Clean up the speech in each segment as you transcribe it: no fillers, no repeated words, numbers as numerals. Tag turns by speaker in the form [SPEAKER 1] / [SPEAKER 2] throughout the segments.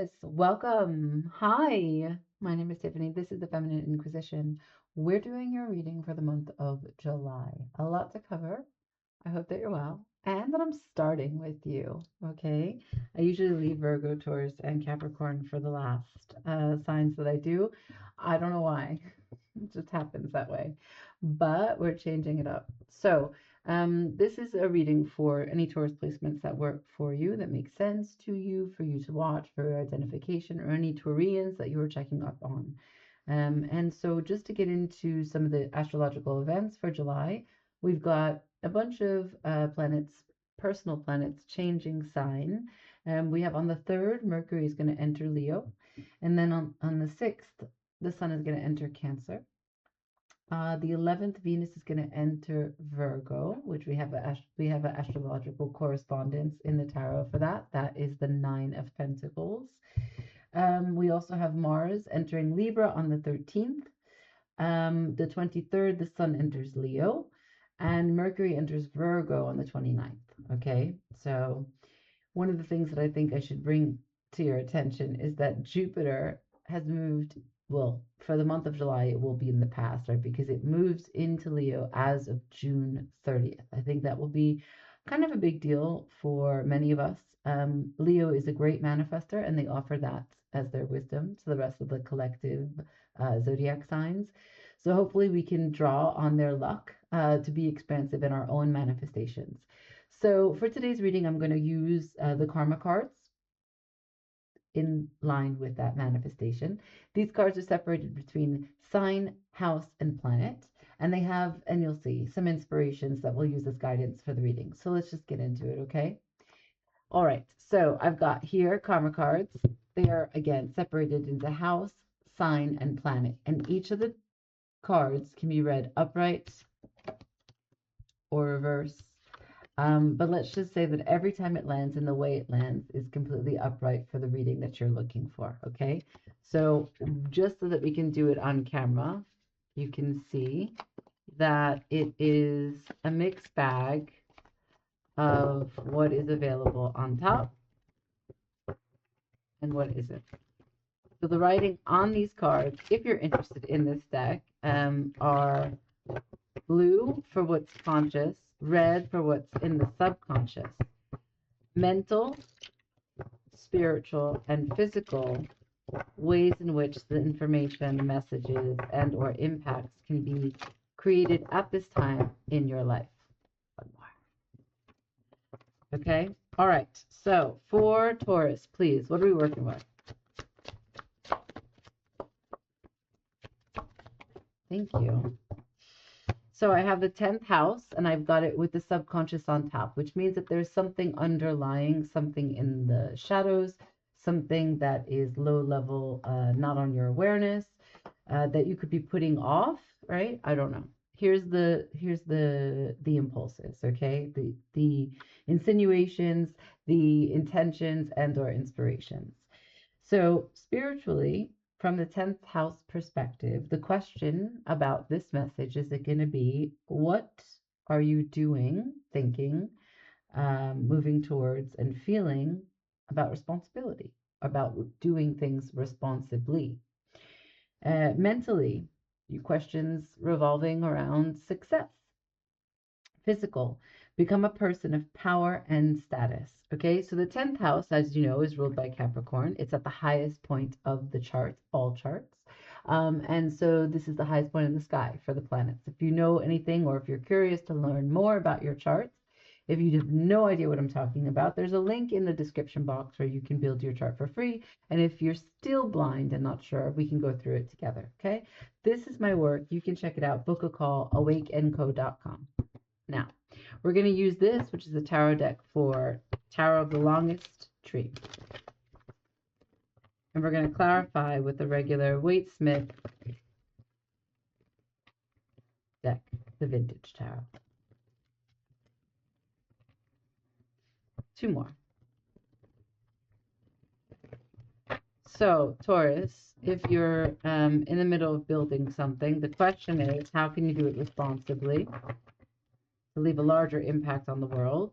[SPEAKER 1] Taurus, welcome. Hi, my name is Tiffany. This is the Feminine Inquisition. We're doing your reading for the month of July. A lot to cover. I hope that you're well and that I'm starting with you. Okay. I usually leave Virgo, Taurus, and Capricorn for the last signs that I do. I don't know why. It just happens that way. But we're changing it up. So, this is a reading for any Taurus placements that work for you, that make sense to you, for you to watch, for your identification, or any Taurians that you are checking up on. And so, just to get into some of the astrological events for July, we've got a bunch of planets, personal planets, changing sign. We have on the 3rd, Mercury is going to enter Leo. And then on the 6th, the Sun is going to enter Cancer. The 11th, Venus is going to enter Virgo, which we have an astrological correspondence in the tarot for that. That is the 9 of Pentacles. We also have Mars entering Libra on the 13th. The 23rd, the Sun enters Leo, and Mercury enters Virgo on the 29th. Okay, so one of the things that I think I should bring to your attention is that Jupiter has moved. Well, for the month of July, it will be in the past, right? Because it moves into Leo as of June 30th. I think that will be kind of a big deal for many of us. Leo is a great manifester, and they offer that as their wisdom to the rest of the collective zodiac signs. So hopefully we can draw on their luck to be expansive in our own manifestations. So for today's reading, I'm going to use the karma cards in line with that manifestation. These cards are separated between sign, house, and planet, and they have, and you'll see, some inspirations that we'll use as guidance for the reading. So let's just get into it, okay? All right, so I've got here karma cards. They are, again, separated into house, sign, and planet, and each of the cards can be read upright or reverse. But let's just say that every time it lands in the way it lands is completely upright for the reading that you're looking for, okay? So just so that we can do it on camera, you can see that it is a mixed bag of what is available on top and what isn't. So the writing on these cards, if you're interested in this deck, are blue for what's conscious, red for what's in the subconscious, mental, spiritual, and physical ways in which the information, messages, and or impacts can be created at this time in your life. One more. Okay? All right. So for Taurus, please, what are we working with? Thank you. So I have the 10th house, and I've got it with the subconscious on top, which means that there's something underlying, something in the shadows, something that is low level, not on your awareness, that you could be putting off, right? I don't know. Here's the impulses, okay? The insinuations, the intentions, and or inspirations. So spiritually, from the 10th house perspective, the question about this message is it going to be, what are you doing, thinking, moving towards, and feeling about responsibility, about doing things responsibly? Mentally, your questions revolving around success. Physical, become a person of power and status. Okay, so the 10th house, as you know, is ruled by Capricorn. It's at the highest point of the chart, all charts. And so this is the highest point in the sky for the planets. If you know anything, or if you're curious to learn more about your charts, if you have no idea what I'm talking about, there's a link in the description box where you can build your chart for free. And if you're still blind and not sure, we can go through it together. Okay, this is my work. You can check it out. Book a call, awakenco.com. Now, we're going to use this, which is a tarot deck for Tarot of the Longest Tree. And we're going to clarify with the regular Waite Smith deck, the vintage tarot. Two more. So, Taurus, if you're in the middle of building something, the question is, how can you do it responsibly to leave a larger impact on the world?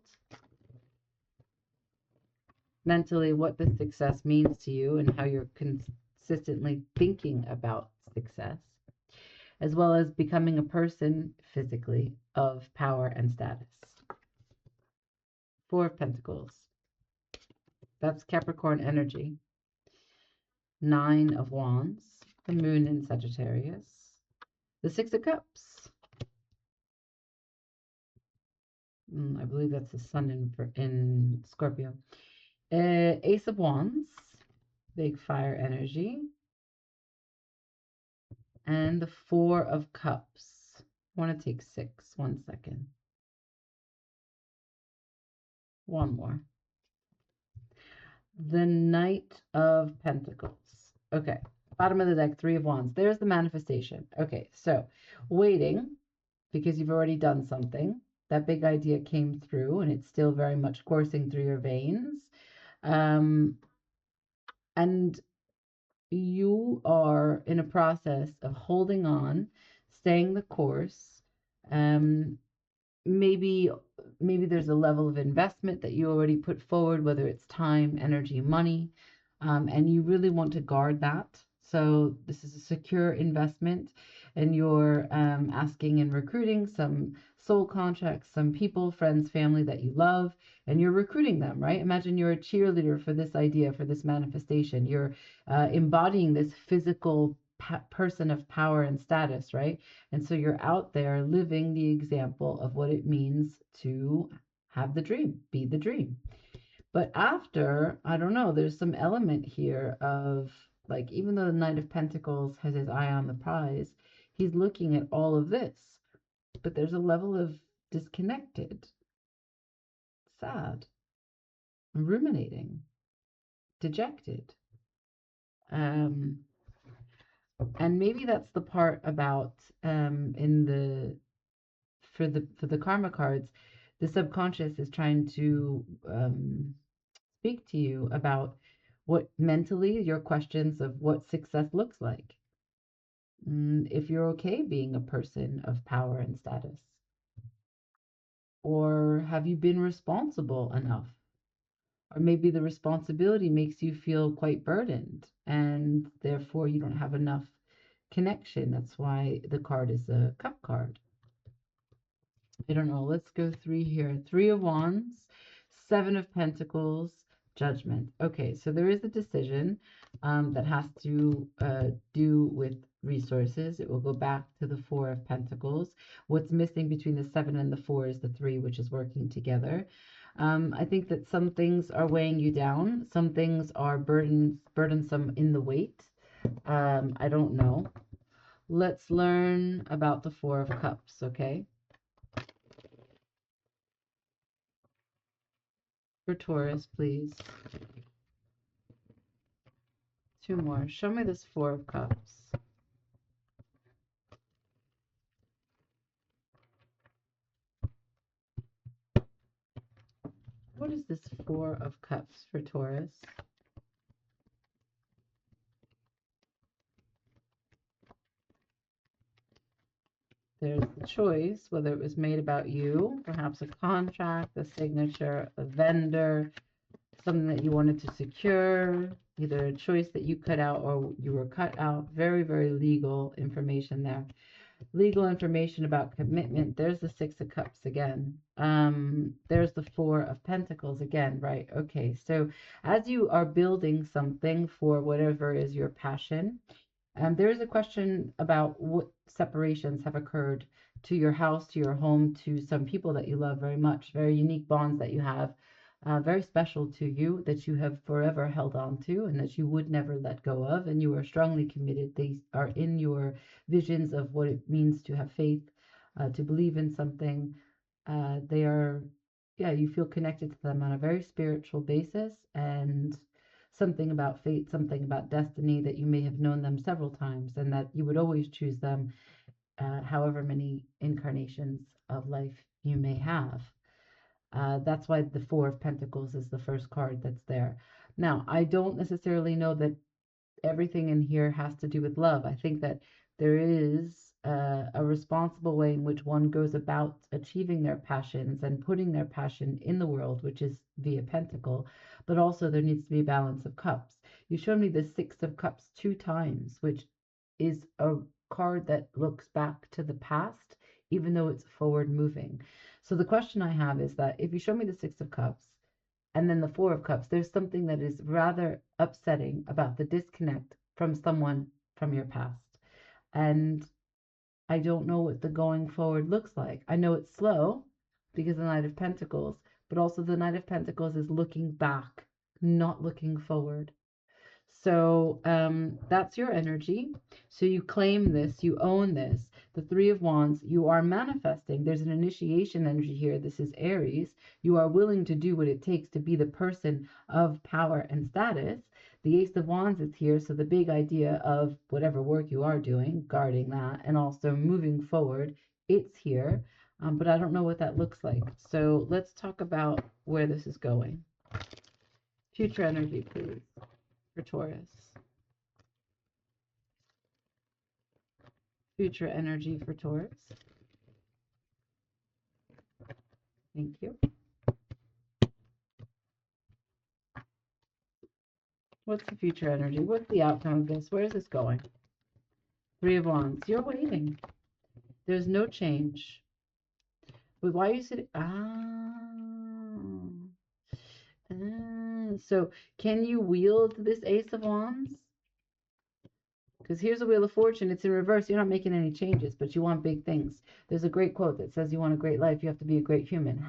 [SPEAKER 1] mentally what this success means to you and how you're consistently thinking about success, as well as becoming a person physically of power and status. Four of Pentacles. That's Capricorn energy. Nine of Wands. The Moon in Sagittarius. The Six of Cups. I believe that's the Sun in Scorpio. Ace of Wands. Big fire energy. And the Four of Cups. I want to take six. 1 second. One more. The Knight of Pentacles. Okay. Bottom of the deck, Three of Wands. There's the manifestation. Okay. So waiting because you've already done something. That big idea came through and it's still very much coursing through your veins. And you are in a process of holding on, staying the course. Maybe there's a level of investment that you already put forward, whether it's time, energy, money, and you really want to guard that. So this is a secure investment, and you're asking and recruiting some soul contracts, some people, friends, family that you love, and you're recruiting them, right? Imagine you're a cheerleader for this idea, for this manifestation. You're embodying this physical person of power and status, right? And so you're out there living the example of what it means to have the dream, be the dream. But after, I don't know, there's some element here of like, even though the Knight of Pentacles has his eye on the prize, he's looking at all of this. But there's a level of disconnected, sad, ruminating, dejected. And maybe that's the part about in the for the karma cards, the subconscious is trying to speak to you about what mentally your questions of what success looks like. If you're okay being a person of power and status, or have you been responsible enough? Or maybe the responsibility makes you feel quite burdened and therefore you don't have enough connection. That's why the card is a cup card. I don't know. Let's go three here. Three of Wands, Seven of Pentacles, Judgment. Okay, so there is a decision that has to do with resources. It will go back to the Four of Pentacles. What's missing between the Seven and the Four is the Three, which is working together. I think that some things are weighing you down. Some things are burdensome in the weight. I don't know. Let's learn about the Four of Cups, okay? For Taurus, please. Two more. Show me this Four of Cups. What is this Four of Cups for Taurus? There's the choice, whether it was made about you, perhaps a contract, a signature, a vendor, something that you wanted to secure, either a choice that you cut out or you were cut out. Very, very legal information there. Legal information about commitment. There's the Six of Cups again. There's the Four of Pentacles again, right? Okay, so as you are building something for whatever is your passion, there is a question about what separations have occurred to your house, to your home, to some people that you love very much, very unique bonds that you have, very special to you, that you have forever held on to and that you would never let go of, and you are strongly committed. They are in your visions of what it means to have faith, to believe in something. They are, yeah, you feel connected to them on a very spiritual basis, and something about fate, something about destiny, that you may have known them several times and that you would always choose them, however many incarnations of life you may have. That's why the Four of Pentacles is the first card that's there. Now, I don't necessarily know that everything in here has to do with love. I think that there is a responsible way in which one goes about achieving their passions and putting their passion in the world, which is via Pentacle, but also there needs to be a balance of cups. You showed me the Six of Cups 2 times, which is a card that looks back to the past, even though it's forward moving. So the question I have is that if you show me the Six of Cups and then the Four of Cups, there's something that is rather upsetting about the disconnect from someone from your past. And I don't know what the going forward looks like. I know it's slow because the Knight of Pentacles, but also the Knight of Pentacles is looking back, not looking forward. So that's your energy. So you claim this, you own this. The Three of Wands, you are manifesting. There's an initiation energy here. This is Aries. You are willing to do what it takes to be the person of power and status. The Ace of Wands is here. So the big idea of whatever work you are doing, guarding that, and also moving forward, it's here. But I don't know what that looks like. So let's talk about where this is going. Future energy, please, for Taurus. Future energy for Taurus. Thank you. What's the future energy? What's the outcome of this? Where is this going? Three of Wands. You're waiting. There's no change. But why are you sitting? So can you wield this Ace of Wands? Because here's a Wheel of Fortune. It's in reverse. You're not making any changes, but you want big things. There's a great quote that says you want a great life, you have to be a great human.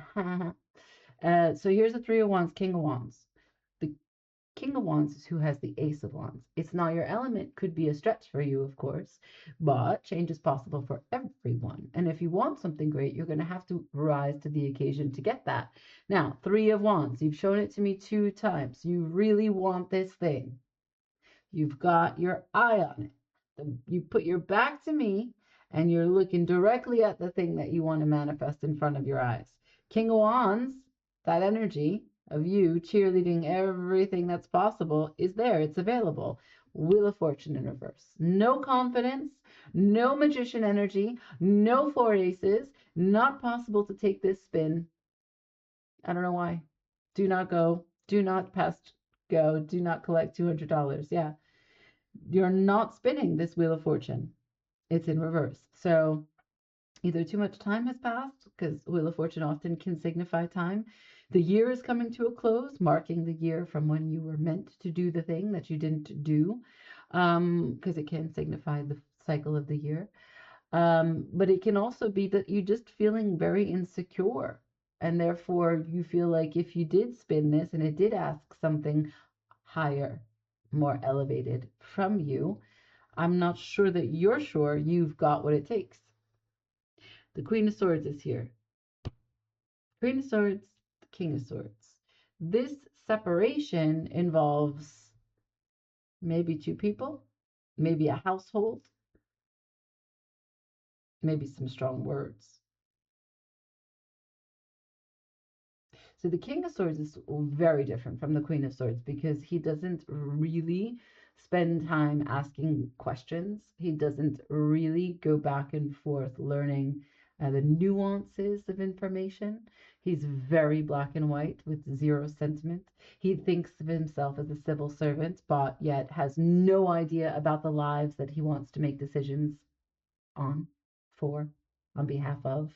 [SPEAKER 1] So here's the Three of Wands, King of Wands. The King of Wands is who has the Ace of Wands. It's not your element, could be a stretch for you, of course, but change is possible for everyone. And if you want something great, you're going to have to rise to the occasion to get that. Now, Three of Wands, you've shown it to me 2 times. You really want this thing. You've got your eye on it. You put your back to me and you're looking directly at the thing that you want to manifest in front of your eyes. King of Wands, that energy of you cheerleading everything that's possible is there. It's available. Wheel of Fortune in reverse. No confidence, no magician energy, no 4 aces. Not possible to take this spin. I don't know why. Do not go. Do not pass go. Do not collect $200. Yeah. You're not spinning this Wheel of Fortune. It's in reverse. So either too much time has passed, because Wheel of Fortune often can signify time. The year is coming to a close, marking the year from when you were meant to do the thing that you didn't do, because it can signify the cycle of the year. But it can also be that you're just feeling very insecure. And therefore, you feel like if you did spin this and it did ask something higher, more elevated from you, I'm not sure that you're sure you've got what it takes. The Queen of Swords is here. Queen of Swords, the King of Swords. This separation involves maybe 2 people, maybe a household, maybe some strong words. So the King of Swords is very different from the Queen of Swords because he doesn't really spend time asking questions. He doesn't really go back and forth learning the nuances of information. He's very black and white with 0 sentiment. He thinks of himself as a civil servant, but yet has no idea about the lives that he wants to make decisions on, for, on behalf of.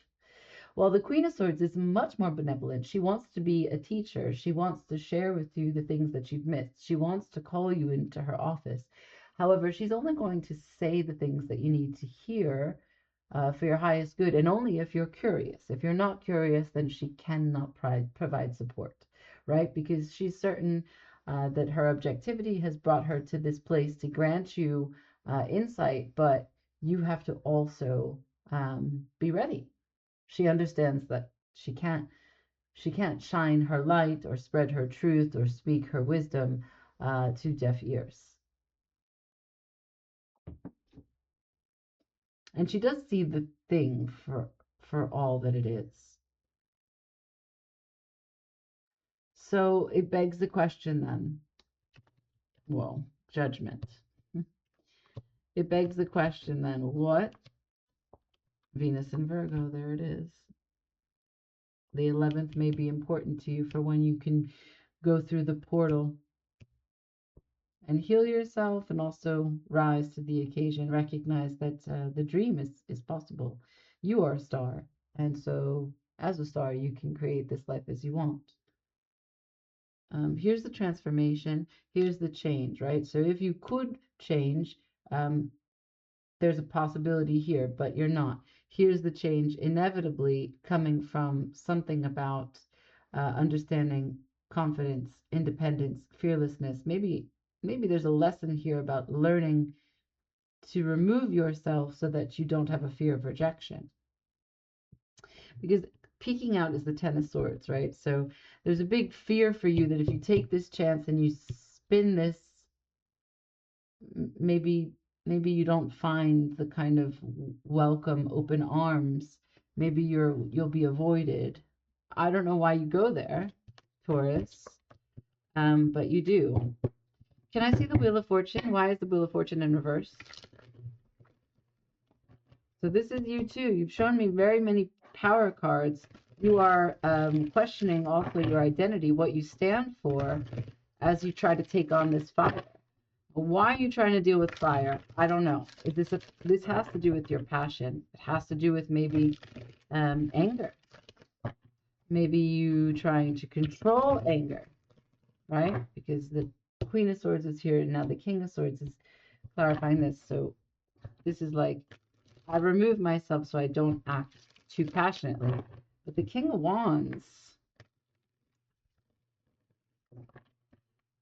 [SPEAKER 1] Well, the Queen of Swords is much more benevolent. She wants to be a teacher. She wants to share with you the things that you've missed. She wants to call you into her office. However, she's only going to say the things that you need to hear for your highest good, and only if you're curious. If you're not curious, then she cannot provide support, right? Because she's certain that her objectivity has brought her to this place to grant you insight, but you have to also be ready. She understands that she can't shine her light or spread her truth or speak her wisdom to deaf ears. And she does see the thing for all that it is. So it begs the question then, well, judgment. It begs the question then, what Venus in Virgo, there it is. The 11th may be important to you for when you can go through the portal and heal yourself and also rise to the occasion. Recognize that the dream is possible. You are a star. And so as a star, you can create this life as you want. Here's the transformation. Here's the change, right? So if you could change, there's a possibility here, but you're not. Here's the change inevitably coming from something about understanding confidence, independence, fearlessness. Maybe there's a lesson here about learning to remove yourself so that you don't have a fear of rejection. Because peeking out is the Ten of Swords, right? So there's a big fear for you that if you take this chance and you spin this, maybe you don't find the kind of welcome open arms. Maybe you'll be avoided. I don't know why you go there, Taurus, but you do. Can I see the Wheel of Fortune? Why is the Wheel of Fortune in reverse? So this is you too. You've shown me very many power cards. You are questioning also your identity, what you stand for, as you try to take on this fire. Why are you trying to deal with fire? I don't know. This has to do with your passion. It has to do with maybe anger. Maybe you trying to control anger, right? Because the Queen of Swords is here, and now the King of Swords is clarifying this. So this is like, I remove myself so I don't act too passionately. But the King of Wands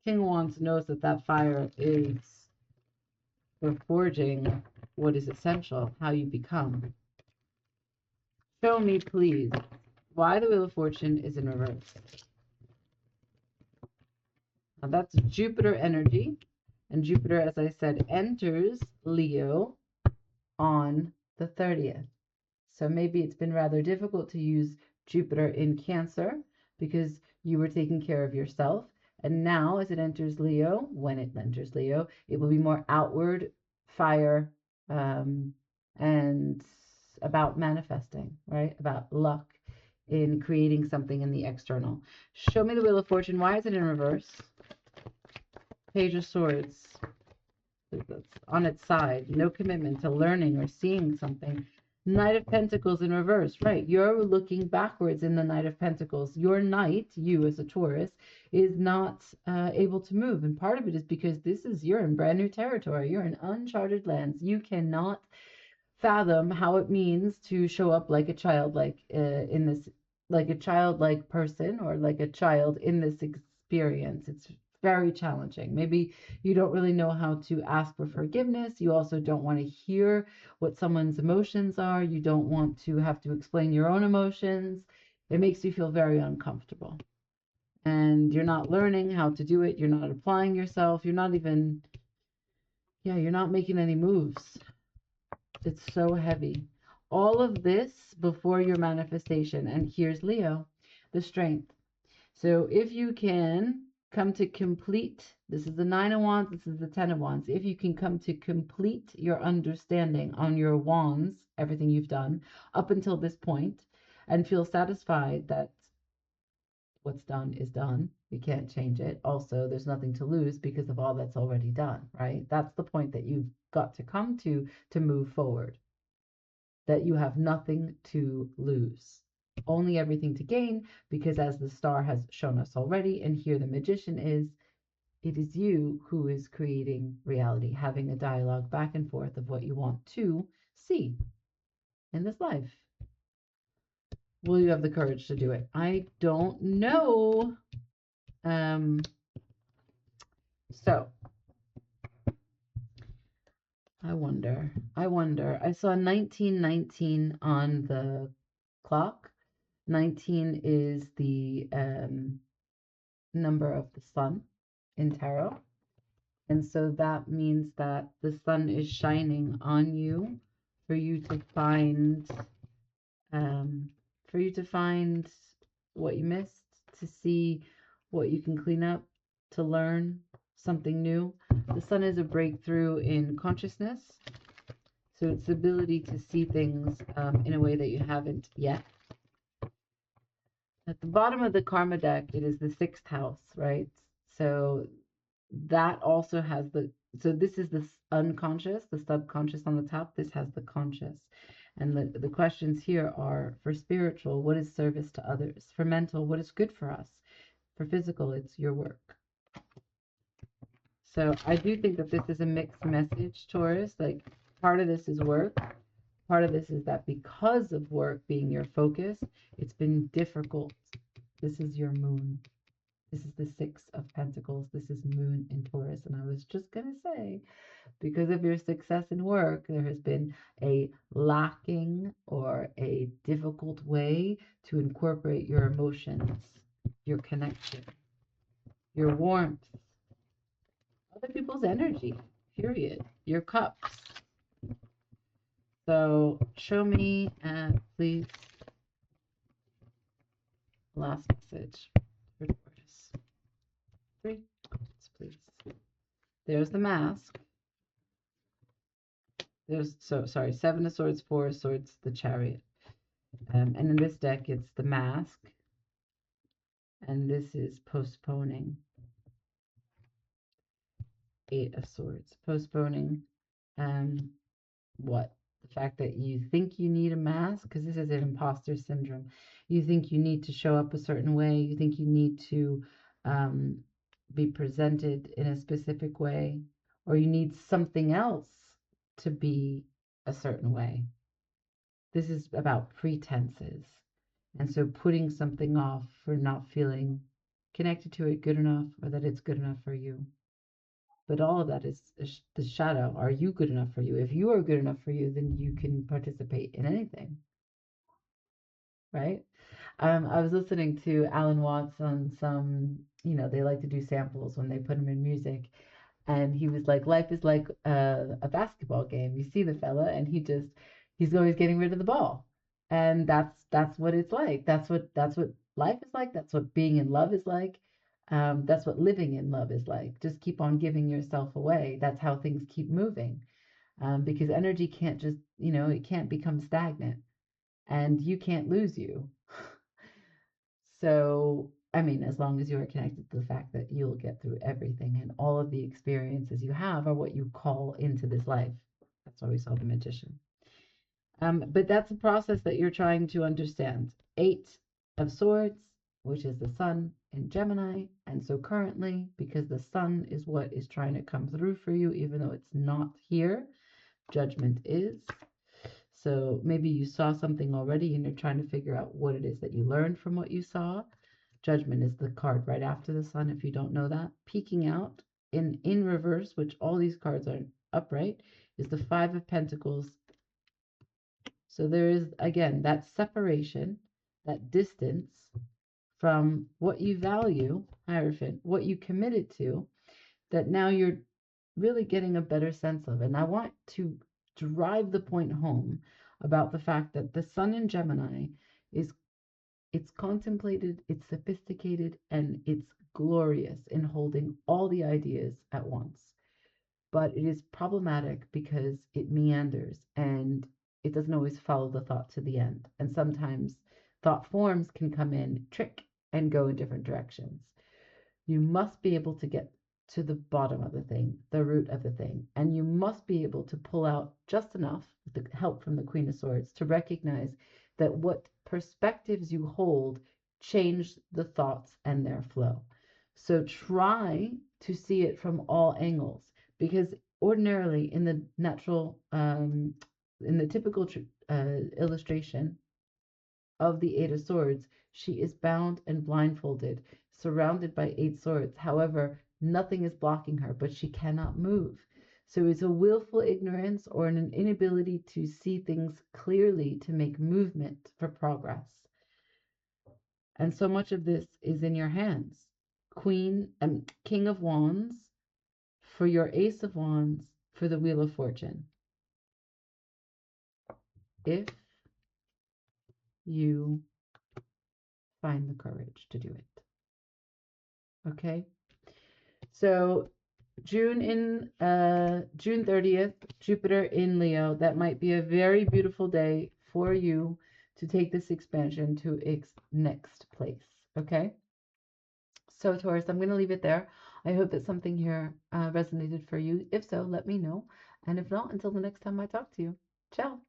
[SPEAKER 1] knows that fire is for forging what is essential, how you become. Show me, please, why the Wheel of Fortune is in reverse. Now that's Jupiter energy. And Jupiter, as I said, enters Leo on the 30th. So maybe it's been rather difficult to use Jupiter in Cancer because you were taking care of yourself. And now as it enters Leo, when it enters Leo, it will be more outward fire and about manifesting, right? About luck in creating something in the external. Show me the Wheel of Fortune. Why is it in reverse? Page of Swords. That's on its side. No commitment to learning or seeing something. Knight of Pentacles in reverse, right? You're looking backwards in the Knight of Pentacles. Your knight, you as a Taurus, is not able to move. And part of it is because you're in brand new territory. You're in uncharted lands. You cannot fathom how it means to show up like a child, like a childlike person, or like a child in this experience. It's very challenging. Maybe you don't really know how to ask for forgiveness. You also don't want to hear what someone's emotions are. You don't want to have to explain your own emotions. It makes you feel very uncomfortable. And you're not learning how to do it. You're not applying yourself. You're not making any moves. It's so heavy. All of this before your manifestation. And here's Leo, the strength. So if you can come to complete, this is the 9 of Wands, this is the 10 of Wands. If you can come to complete your understanding on your wands, everything you've done up until this point, and feel satisfied that what's done is done. You can't change it. Also, there's nothing to lose because of all that's already done, right? That's the point that you've got to come to move forward. That you have nothing to lose, only everything to gain, because as the star has shown us already, and here the Magician is, it is you who is creating reality, having a dialogue back and forth of what you want to see in this life. Will you have the courage to do it? I don't know. So I wonder. I saw 1919 on the clock. 19 is the number of the sun in tarot. And so that means that the sun is shining on you for you to find what you missed, to see what you can clean up, to learn something new. The sun is a breakthrough in consciousness. So it's the ability to see things in a way that you haven't yet. At the bottom of the karma deck, it is the 6th house, right? So that also has so this is the unconscious, the subconscious on the top. This has the conscious. And the questions here are for spiritual, what is service to others? For mental, what is good for us? For physical, it's your work. So I do think that this is a mixed message, Taurus. Like, part of this is work. Part of this is that because of work being your focus, it's been difficult. This is your moon. This is the 6 of Pentacles. This is moon in Taurus. And I was just going to say, because of your success in work, there has been a lacking or a difficult way to incorporate your emotions, your connection, your warmth, other people's energy, period, your cups. So show me, please, last message for Taurus. 3 cards, please. There's the mask. There's, so sorry, 7 of Swords, 4 of Swords, the Chariot. And in this deck, it's the mask. And this is postponing. 8 of Swords. Postponing what? The fact that you think you need a mask, because this is an imposter syndrome. You think you need to show up a certain way. You think you need to be presented in a specific way, or you need something else to be a certain way. This is about pretenses. And so putting something off for not feeling connected to it good enough, or that it's good enough for you. But all of that is the shadow. Are you good enough for you? If you are good enough for you, then you can participate in anything, right? I was listening to Alan Watts on some, they like to do samples when they put them in music. And he was like, life is like a basketball game. You see the fella, and he's always getting rid of the ball. And that's what it's like. That's what life is like. That's what being in love is like. That's what living in love is like. Just keep on giving yourself away. That's how things keep moving. Because energy can't just, it can't become stagnant, and you can't lose you. So, I mean, as long as you are connected to the fact that you'll get through everything, and all of the experiences you have are what you call into this life. That's why we saw the magician. But that's a process that you're trying to understand. 8 of Swords, which is the sun in Gemini. And so currently, because the sun is what is trying to come through for you, even though it's not here, Judgment is. So maybe you saw something already and you're trying to figure out what it is that you learned from what you saw. Judgment is the card right after the sun, if you don't know that. Peeking out in reverse, which all these cards are upright, is the 5 of Pentacles. So there is, again, that separation, that distance from what you value, Hierophant, what you committed to, that now you're really getting a better sense of. And I want to drive the point home about the fact that the sun in Gemini it's contemplated, it's sophisticated, and it's glorious in holding all the ideas at once. But it is problematic because it meanders and it doesn't always follow the thought to the end. And sometimes thought forms can come in, trick, and go in different directions. You must be able to get to the bottom of the thing, the root of the thing, and you must be able to pull out just enough, with the help from the Queen of Swords, to recognize that what perspectives you hold change the thoughts and their flow. So try to see it from all angles, because ordinarily in the natural, in the typical illustration of the 8 of Swords, she is bound and blindfolded, surrounded by 8 swords. However, nothing is blocking her, but she cannot move. So it's a willful ignorance or an inability to see things clearly to make movement for progress. And so much of this is in your hands. Queen and King of Wands for your Ace of Wands for the Wheel of Fortune. If you find the courage to do it. Okay? So June 30th, Jupiter in Leo. That might be a very beautiful day for you to take this expansion to its next place. Okay. So Taurus, I'm going to leave it there. I hope that something here resonated for you. If so, let me know. And if not, until the next time I talk to you. Ciao.